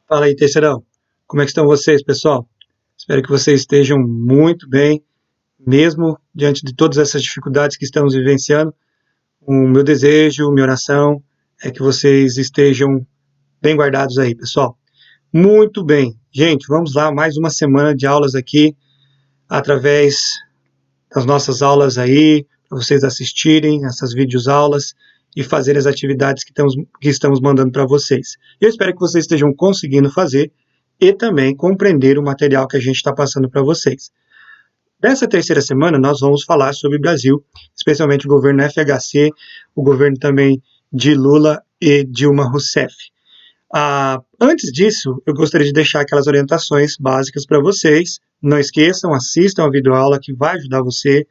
Fala aí, terceirão. Como é que estão vocês, pessoal? Espero que vocês estejam muito bem, mesmo diante de todas essas dificuldades que estamos vivenciando. O meu desejo, minha oração é que vocês estejam bem guardados aí, pessoal. Muito bem. Gente, vamos lá, mais uma semana de aulas aqui, através das nossas aulas aí, para vocês assistirem essas videoaulas e fazerem as atividades que estamos mandando para vocês. Eu espero que vocês estejam conseguindo fazer e também compreender o material que a gente está passando para vocês. Nessa terceira semana, nós vamos falar sobre o Brasil, especialmente o governo FHC, o governo também de Lula e Dilma Rousseff. Antes disso, eu gostaria de deixar aquelas orientações básicas para vocês. Não esqueçam, assistam a videoaula que vai ajudar você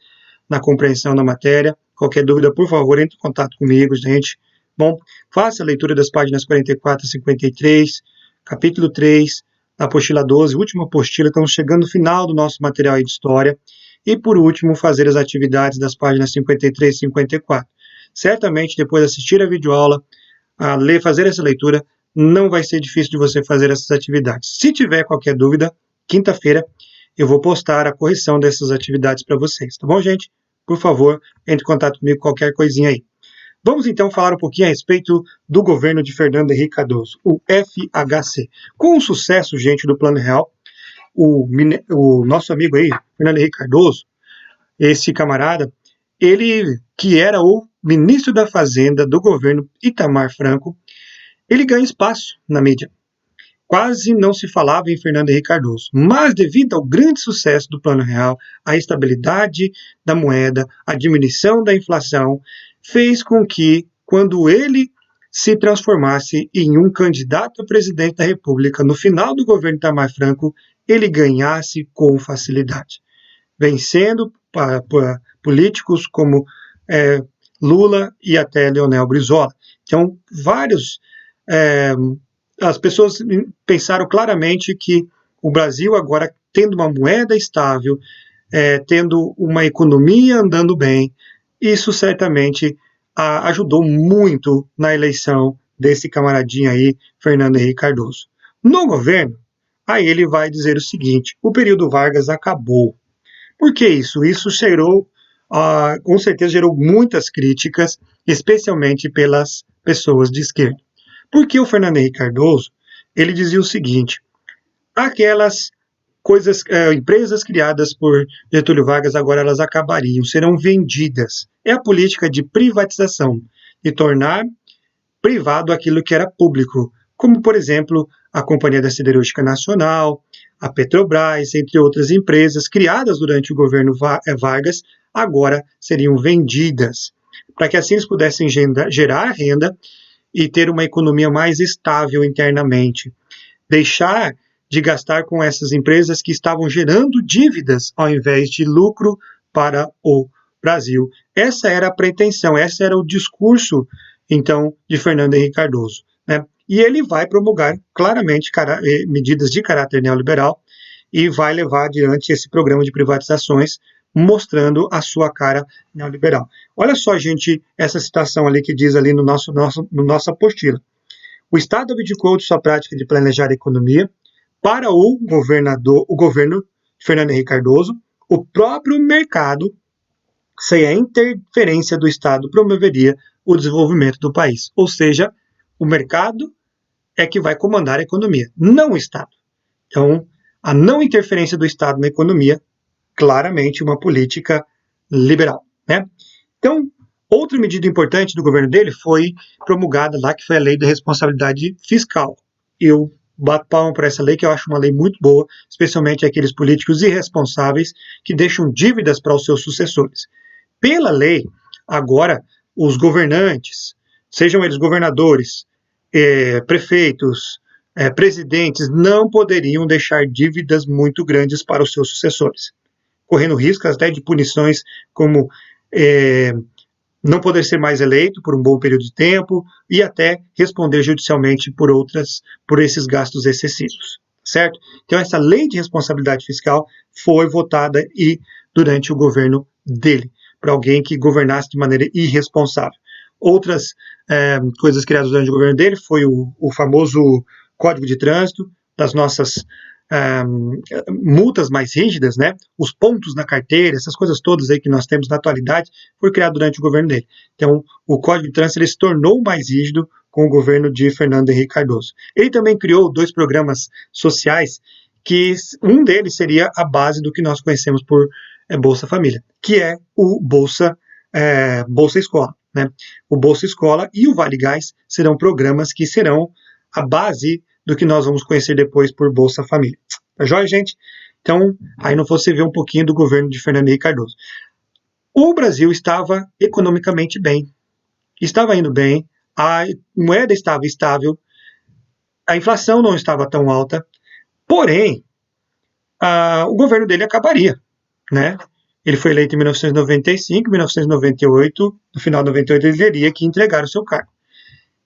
na compreensão da matéria. Qualquer dúvida, por favor, entre em contato comigo, gente. Bom, faça a leitura das páginas 44 a 53, capítulo 3, apostila 12, última apostila. Estamos chegando no final do nosso material aí de história. E, por último, fazer as atividades das páginas 53 e 54. Certamente, depois de assistir a videoaula, fazer essa leitura, não vai ser difícil de você fazer essas atividades. Se tiver qualquer dúvida, quinta-feira eu vou postar a correção dessas atividades para vocês, tá bom, gente? Por favor, entre em contato comigo qualquer coisinha aí. Vamos então falar um pouquinho a respeito do governo de Fernando Henrique Cardoso, o FHC. Com o sucesso, gente, do Plano Real, o nosso amigo aí, Fernando Henrique Cardoso, esse camarada, ele que era o ministro da Fazenda do governo Itamar Franco, ele ganha espaço na mídia. Quase não se falava em Fernando Henrique Cardoso, mas devido ao grande sucesso do Plano Real, a estabilidade da moeda, a diminuição da inflação, fez com que, quando ele se transformasse em um candidato a presidente da República no final do governo Itamar Franco, ele ganhasse com facilidade, vencendo políticos como Lula e até Leonel Brizola. Então, as pessoas pensaram claramente que o Brasil agora, tendo uma moeda estável, tendo uma economia andando bem, isso certamente ajudou muito na eleição desse camaradinho aí, Fernando Henrique Cardoso. No governo, aí ele vai dizer o seguinte: o período Vargas acabou. Por que isso? Isso com certeza gerou muitas críticas, especialmente pelas pessoas de esquerda. Porque o Fernando Henrique Cardoso, ele dizia o seguinte: aquelas empresas criadas por Getúlio Vargas agora elas acabariam, serão vendidas. É a política de privatização, de tornar privado aquilo que era público, como, por exemplo, a Companhia da Siderúrgica Nacional, a Petrobras, entre outras empresas criadas durante o governo Vargas, agora seriam vendidas, para que assim eles pudessem gerar renda e ter uma economia mais estável internamente. Deixar de gastar com essas empresas que estavam gerando dívidas ao invés de lucro para o Brasil. Essa era a pretensão, esse era o discurso, então, de Fernando Henrique Cardoso, né? E ele vai promulgar claramente medidas de caráter neoliberal e vai levar adiante esse programa de privatizações, mostrando a sua cara neoliberal. Olha só, gente, essa citação ali que diz ali no nossa apostila. O Estado abdicou de sua prática de planejar a economia para o governo Fernando Henrique Cardoso, o próprio mercado, sem a interferência do Estado, promoveria o desenvolvimento do país. Ou seja, o mercado é que vai comandar a economia, não o Estado. Então, a não interferência do Estado na economia, claramente uma política liberal, né? Então, outra medida importante do governo dele foi promulgada lá, que foi a Lei da Responsabilidade Fiscal. Eu bato palma por essa lei, que eu acho uma lei muito boa, especialmente aqueles políticos irresponsáveis que deixam dívidas para os seus sucessores. Pela lei, agora, os governantes, sejam eles governadores, prefeitos, presidentes, não poderiam deixar dívidas muito grandes para os seus sucessores, correndo riscos até de punições como não poder ser mais eleito por um bom período de tempo e até responder judicialmente por esses gastos excessivos, certo? Então essa lei de responsabilidade fiscal foi votada durante o governo dele, para alguém que governasse de maneira irresponsável. Outras coisas criadas durante o governo dele foi o famoso Código de Trânsito, das nossas multas mais rígidas, né? Os pontos na carteira, essas coisas todas aí que nós temos na atualidade, foi criado durante o governo dele. Então, o Código de Trânsito ele se tornou mais rígido com o governo de Fernando Henrique Cardoso. Ele também criou 2 programas sociais, que um deles seria a base do que nós conhecemos por Bolsa Família, que é o Bolsa Escola. Né? O Bolsa Escola e o Vale Gás serão programas que serão a base do que nós vamos conhecer depois por Bolsa Família. Tá joia, gente? Então, aí não você vê um pouquinho do governo de Fernando Henrique Cardoso. O Brasil estava economicamente bem, estava indo bem, a moeda estava estável, a inflação não estava tão alta, porém, o governo dele acabaria, né? Ele foi eleito em 1995, 1998, no final de 98 ele teria que entregar o seu cargo.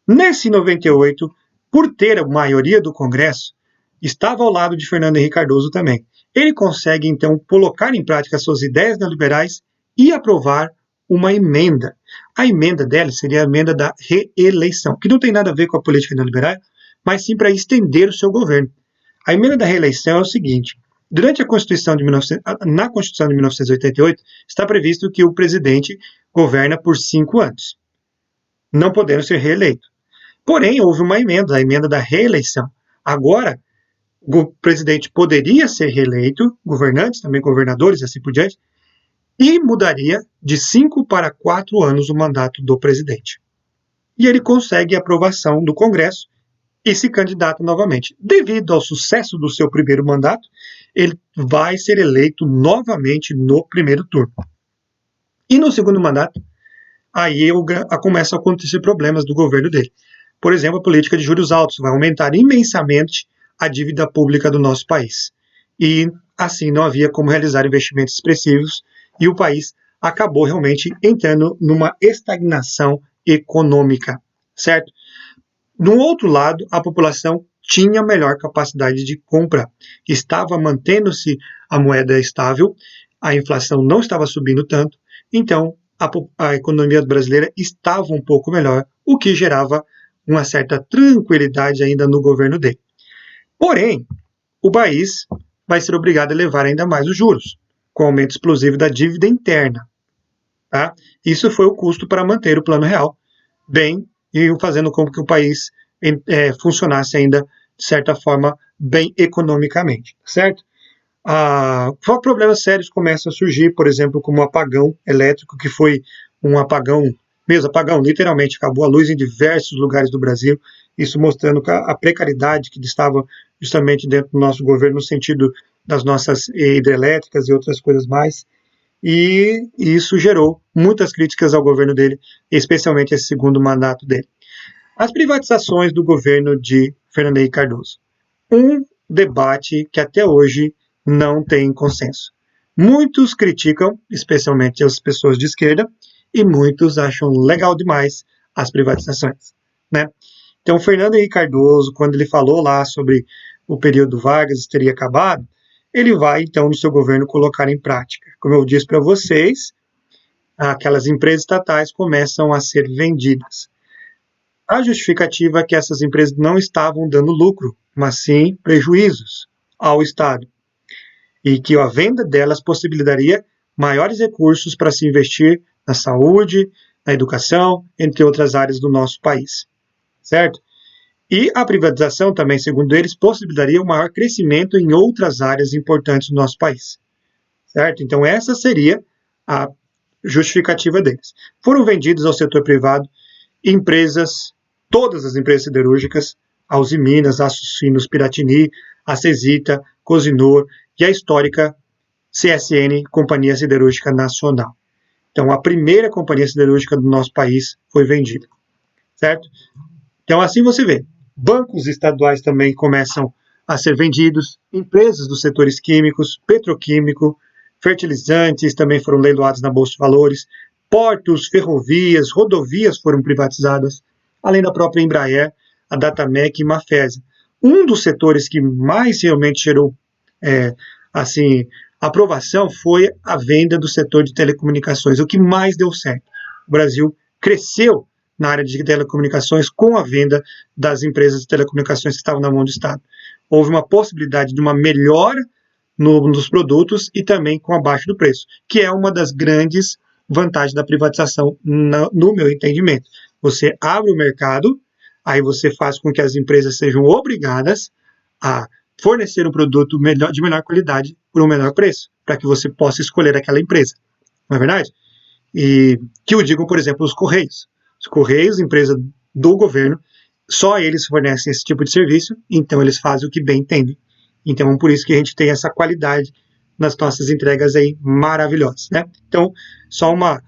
Nesse 98, por ter a maioria do Congresso, estava ao lado de Fernando Henrique Cardoso também. Ele consegue, então, colocar em prática suas ideias neoliberais e aprovar uma emenda. A emenda dela seria a emenda da reeleição, que não tem nada a ver com a política neoliberal, mas sim para estender o seu governo. A emenda da reeleição é o seguinte: durante na Constituição de 1988, está previsto que o presidente governa por 5 anos, não podendo ser reeleito. Porém, houve uma emenda, a emenda da reeleição. Agora, o presidente poderia ser reeleito, governantes, também governadores, assim por diante, e mudaria de 5 para 4 anos o mandato do presidente. E ele consegue a aprovação do Congresso e se candidata novamente. Devido ao sucesso do seu primeiro mandato, ele vai ser eleito novamente no primeiro turno. E no segundo mandato, aí começam a acontecer problemas do governo dele. Por exemplo, a política de juros altos vai aumentar imensamente a dívida pública do nosso país. E assim não havia como realizar investimentos expressivos e o país acabou realmente entrando numa estagnação econômica, certo? No outro lado, a população tinha melhor capacidade de compra, estava mantendo-se a moeda estável, a inflação não estava subindo tanto, então a economia brasileira estava um pouco melhor, o que gerava uma certa tranquilidade ainda no governo dele. Porém, o país vai ser obrigado a elevar ainda mais os juros, com o aumento explosivo da dívida interna. Tá? Isso foi o custo para manter o Plano Real bem e fazendo com que o país funcionasse ainda, de certa forma, bem economicamente, certo? Problemas sérios começam a surgir, por exemplo, como o apagão elétrico, que foi um apagão, literalmente, acabou a luz em diversos lugares do Brasil, isso mostrando a precariedade que estava justamente dentro do nosso governo, no sentido das nossas hidrelétricas e outras coisas mais, e isso gerou muitas críticas ao governo dele, especialmente esse segundo mandato dele. As privatizações do governo de Fernando Henrique Cardoso. Um debate que até hoje não tem consenso. Muitos criticam, especialmente as pessoas de esquerda, e muitos acham legal demais as privatizações, né? Então, Fernando Henrique Cardoso, quando ele falou lá sobre o período Vargas teria acabado, ele vai, então, no seu governo, colocar em prática. Como eu disse para vocês, aquelas empresas estatais começam a ser vendidas. A justificativa é que essas empresas não estavam dando lucro, mas sim prejuízos ao Estado. E que a venda delas possibilitaria maiores recursos para se investir na saúde, na educação, entre outras áreas do nosso país. Certo? E a privatização também, segundo eles, possibilitaria um maior crescimento em outras áreas importantes do nosso país. Certo? Então essa seria a justificativa deles. Foram vendidos ao setor privado empresas, todas as empresas siderúrgicas, a Usiminas, a Aços Piratini, a Cesita, Cosinor e a histórica CSN, Companhia Siderúrgica Nacional. Então, a primeira companhia siderúrgica do nosso país foi vendida, certo? Então, assim você vê, bancos estaduais também começam a ser vendidos, empresas dos setores químicos, petroquímico, fertilizantes também foram leiloados na Bolsa de Valores, portos, ferrovias, rodovias foram privatizadas, além da própria Embraer, a Datamec e Mafesa. Um dos setores que mais realmente gerou aprovação foi a venda do setor de telecomunicações, o que mais deu certo. O Brasil cresceu na área de telecomunicações com a venda das empresas de telecomunicações que estavam na mão do Estado. Houve uma possibilidade de uma melhora nos produtos e também com abaixo do preço, que é uma das grandes vantagens da privatização, no meu entendimento. Você abre o mercado, aí você faz com que as empresas sejam obrigadas a fornecer um produto de melhor qualidade por um menor preço, para que você possa escolher aquela empresa. Não é verdade? E que o digam, por exemplo, os Correios. Os Correios, empresa do governo, só eles fornecem esse tipo de serviço, então eles fazem o que bem entendem. Então, por isso que a gente tem essa qualidade nas nossas entregas aí maravilhosas, né? Então, só uma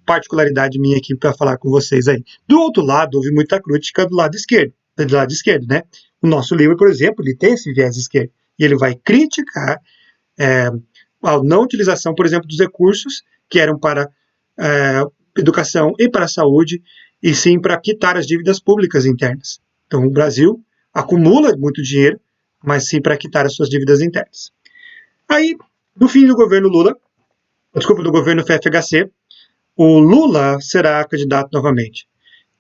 particularidade minha aqui para falar com vocês aí. Do outro lado, houve muita crítica do lado esquerdo, né? O nosso livro, por exemplo, ele tem esse viés esquerdo, e ele vai criticar a não utilização, por exemplo, dos recursos que eram para educação e para a saúde, e sim para quitar as dívidas públicas internas. Então, o Brasil acumula muito dinheiro, mas sim para quitar as suas dívidas internas. Aí, no fim do governo do governo FHC, o Lula será candidato novamente.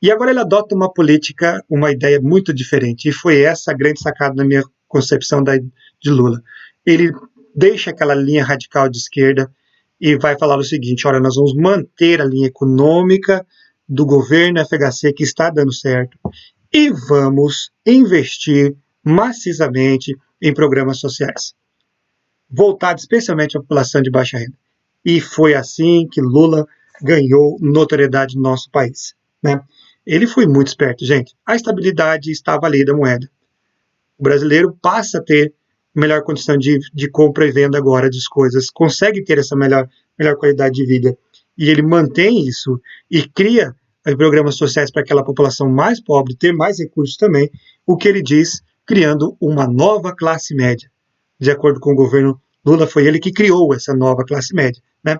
E agora ele adota uma política, uma ideia muito diferente, e foi essa a grande sacada na minha concepção de Lula. Ele deixa aquela linha radical de esquerda e vai falar o seguinte: olha, nós vamos manter a linha econômica do governo FHC que está dando certo e vamos investir maciçamente em programas sociais, voltado especialmente à população de baixa renda. E foi assim que Lula ganhou notoriedade no nosso país, né? Ele foi muito esperto, gente. A estabilidade estava ali da moeda. O brasileiro passa a ter melhor condição de compra e venda agora das coisas, consegue ter essa melhor qualidade de vida. E ele mantém isso e cria programas sociais para aquela população mais pobre ter mais recursos também, o que ele diz, criando uma nova classe média. De acordo com o governo Lula, foi ele que criou essa nova classe média, né?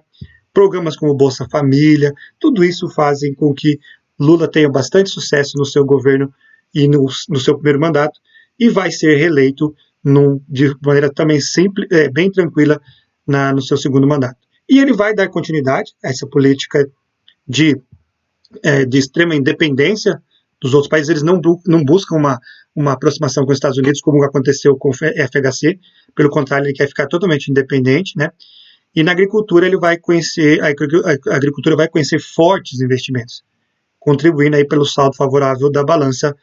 Programas como Bolsa Família, tudo isso fazem com que Lula tenha bastante sucesso no seu governo e no seu primeiro mandato, e vai ser reeleito de maneira também simples, bem tranquila no seu segundo mandato. E ele vai dar continuidade a essa política de extrema independência dos outros países. Eles não buscam uma aproximação com os Estados Unidos, como aconteceu com o FHC, pelo contrário, ele quer ficar totalmente independente, né? E na agricultura ele vai conhecer, a agricultura vai conhecer fortes investimentos, contribuindo aí pelo saldo favorável da balança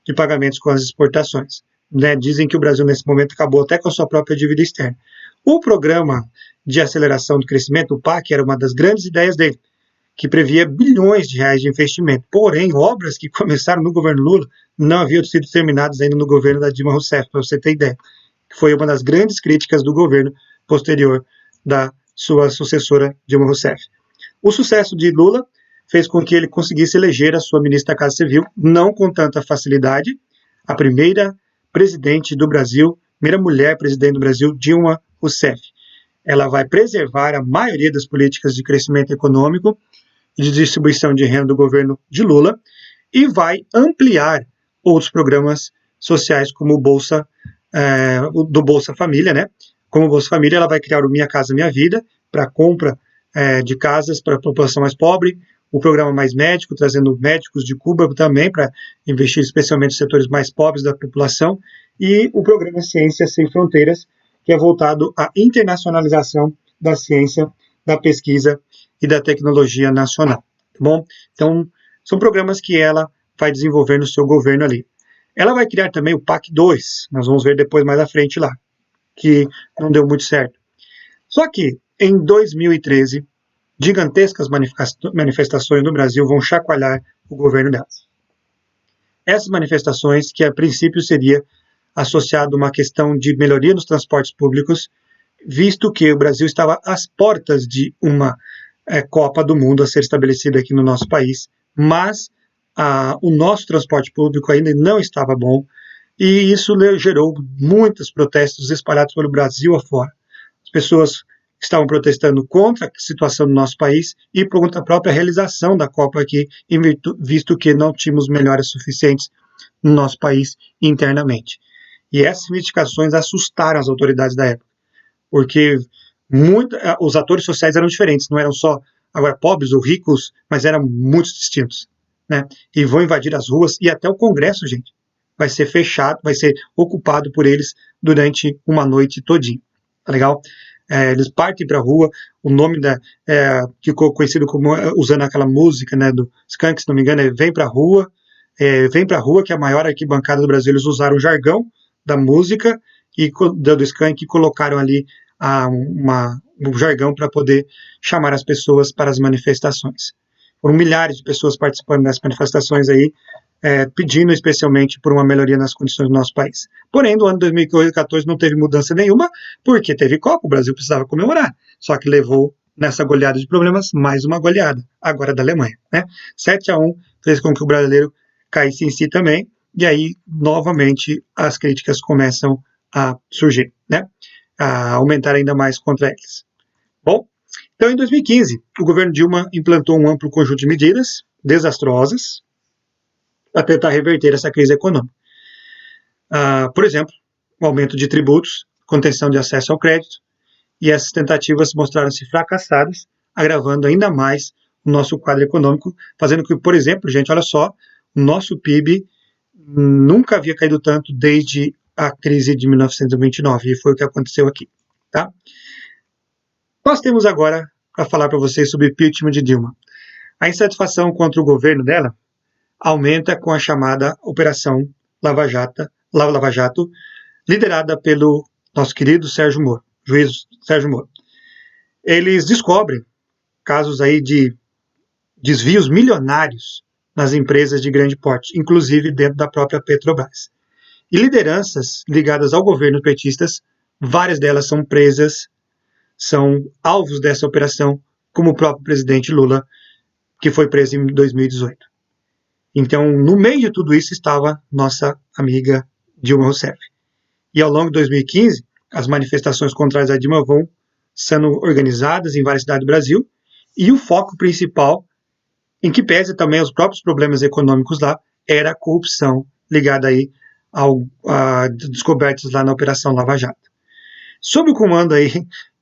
de pagamentos com as exportações, né? Dizem que o Brasil nesse momento acabou até com a sua própria dívida externa. O programa de aceleração do crescimento, o PAC, era uma das grandes ideias dele, que previa bilhões de reais de investimento. Porém, obras que começaram no governo Lula não haviam sido terminadas ainda no governo da Dilma Rousseff, para você ter ideia. Foi uma das grandes críticas do governo posterior da sua sucessora Dilma Rousseff. O sucesso de Lula fez com que ele conseguisse eleger a sua ministra da Casa Civil, não com tanta facilidade, a primeira presidente do Brasil, primeira mulher presidente do Brasil, Dilma Rousseff. Ela vai preservar a maioria das políticas de crescimento econômico e de distribuição de renda do governo de Lula e vai ampliar outros programas sociais como o Bolsa Família, né? Como o Bolsa Família, ela vai criar o Minha Casa Minha Vida para compra de casas para a população mais pobre, o programa Mais Médico, trazendo médicos de Cuba também para investir especialmente nos setores mais pobres da população, e o programa Ciência Sem Fronteiras, que é voltado à internacionalização da ciência, da pesquisa e da tecnologia nacional, tá bom? Então, são programas que ela vai desenvolver no seu governo ali. Ela vai criar também o PAC 2, nós vamos ver depois mais à frente lá, que não deu muito certo. Só que, em 2013, gigantescas manifestações no Brasil vão chacoalhar o governo delas. Essas manifestações, que a princípio seria associado a uma questão de melhoria nos transportes públicos, visto que o Brasil estava às portas de uma Copa do Mundo a ser estabelecida aqui no nosso país, mas o nosso transporte público ainda não estava bom, e isso gerou muitos protestos espalhados pelo Brasil afora. As pessoas estavam protestando contra a situação do nosso país e por conta da própria realização da Copa aqui, visto que não tínhamos melhorias suficientes no nosso país internamente. E essas reivindicações assustaram as autoridades da época, porque os atores sociais eram diferentes, não eram só agora pobres ou ricos, mas eram muito distintos. né? E vão invadir as ruas e até o Congresso, gente, vai ser fechado, vai ser ocupado por eles durante uma noite todinha. Tá legal? Eles partem para a rua, o nome que ficou conhecido como, usando aquela música, né, do Skank, se não me engano, Vem pra Rua, Vem pra Rua, que é a maior arquibancada do Brasil. Eles usaram o jargão da música e do Skank e colocaram ali um jargão para poder chamar as pessoas para as manifestações. Foram milhares de pessoas participando das manifestações aí, pedindo especialmente por uma melhoria nas condições do nosso país. Porém, no ano 2014 não teve mudança nenhuma, porque teve Copa, o Brasil precisava comemorar, só que levou nessa goleada de problemas mais uma goleada, agora da Alemanha, né? 7-1 fez com que o brasileiro caísse em si também, e aí, novamente, as críticas começam a surgir, né? A aumentar ainda mais contra eles. Bom, então em 2015, o governo Dilma implantou um amplo conjunto de medidas desastrosas para tentar reverter essa crise econômica. Por exemplo, o aumento de tributos, contenção de acesso ao crédito, e essas tentativas mostraram-se fracassadas, agravando ainda mais o nosso quadro econômico, fazendo que, por exemplo, gente, olha só, o nosso PIB nunca havia caído tanto desde a crise de 1929, e foi o que aconteceu aqui. Tá? Nós temos agora para falar para vocês sobre o impeachment de Dilma. A insatisfação contra o governo dela aumenta com a chamada Operação Lava Jato, liderada pelo nosso querido Sérgio Moro, juiz Sérgio Moro. Eles descobrem casos aí de desvios milionários nas empresas de grande porte, inclusive dentro da própria Petrobras. E lideranças ligadas ao governo petistas, várias delas são presas, são alvos dessa operação, como o próprio presidente Lula, que foi preso em 2018. Então, no meio de tudo isso estava nossa amiga Dilma Rousseff. E ao longo de 2015, as manifestações contrárias à Dilma vão sendo organizadas em várias cidades do Brasil, e o foco principal, em que pese também os próprios problemas econômicos lá, era a corrupção ligada aí a descobertas lá na Operação Lava Jato. Sob o comando aí,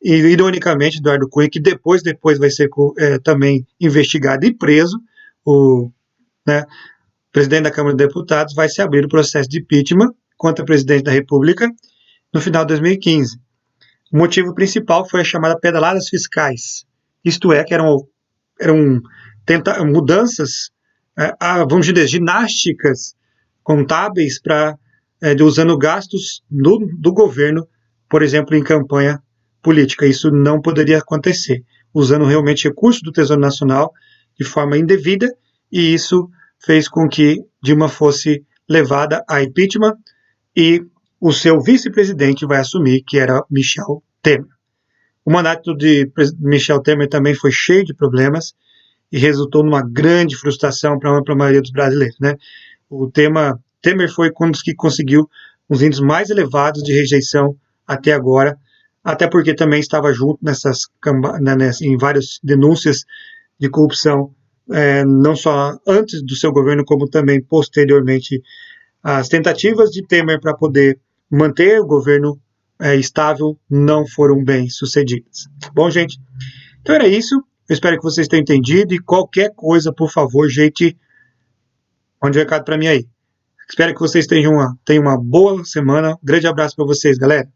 ironicamente, Eduardo Cunha, que depois vai ser também investigado e preso, o presidente da Câmara dos Deputados, vai se abrir o processo de impeachment contra o presidente da República no final de 2015. O motivo principal foi a chamada pedaladas fiscais, isto é, que eram mudanças, vamos dizer, ginásticas contábeis usando gastos do governo, por exemplo, em campanha política. Isso não poderia acontecer, usando realmente recursos do Tesouro Nacional de forma indevida, e isso fez com que Dilma fosse levada a impeachment, e o seu vice-presidente vai assumir, que era Michel Temer. O mandato de Michel Temer também foi cheio de problemas e resultou numa grande frustração para a maioria dos brasileiros, né? O Temer foi um dos que conseguiu os índices mais elevados de rejeição até agora, até porque também estava junto em várias denúncias de corrupção, não só antes do seu governo, como também posteriormente. As tentativas de Temer para poder manter o governo estável não foram bem sucedidas. Bom, gente, então era isso. Eu espero que vocês tenham entendido, e qualquer coisa, por favor, gente, mande um recado para mim aí. Espero que vocês tenham uma boa semana. Um grande abraço para vocês, galera.